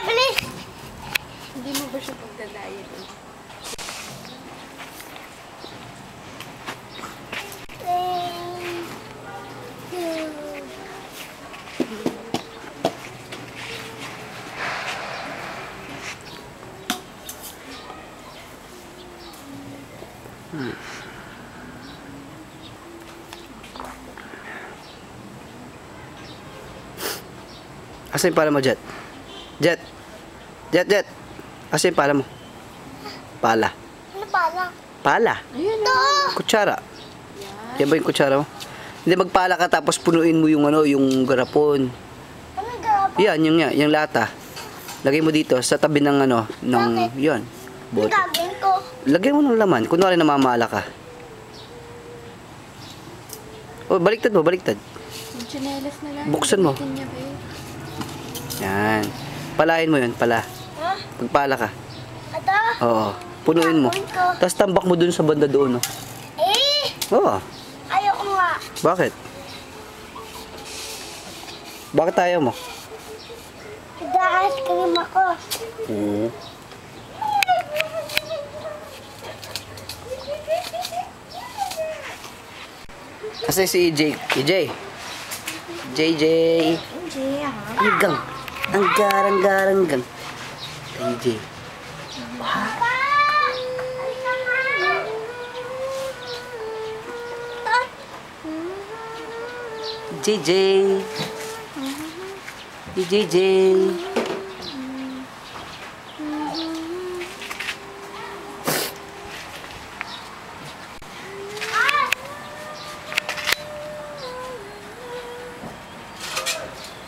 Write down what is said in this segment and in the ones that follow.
Bilis! Hindi mo ba siya pagdadayet? Asa yung pala mo, Jet? Jet! Jet, Jet! Asa yung pala mo? Pala. Ano pala? Pala? Ayun Ito! Kutsara. Yan ba yung kutsara mo? Hindi, magpala ka tapos punuin mo yung ano, yung garapon. Anong garapon? Yan, yung lata. Lagay mo dito sa tabi ng ano, ng, yan. Ang Bote. gagawin ko. Lagyan mo ng laman. Kunwari namamala ka. Oh, baliktad mo, baliktad. yung tsinelas na lang. Buksan mo. Gamitin niya, babe. Yan. Palahin mo yun, pala. Ha? Pagpala ka. Ito? Oo. Punuin mo. Gagawin ko. Tapos tambak mo dun sa banda doon, oh. Oo. Ayoko nga. Bakit? Bakit ayaw mo? Nag-ice cream ako. Oo. Kasi si EJ. EJ. JJ. Hindi, ha? Hanggang. Ang garang-garang-gang. EJ. JJ. JJ.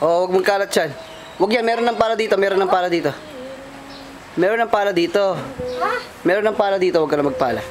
Oh, huwag mong kalat yan. Huwag yan, meron ng pala dito, meron ng pala dito. Meron ng pala dito. Ha? Meron ng pala dito, huwag ka na magpala.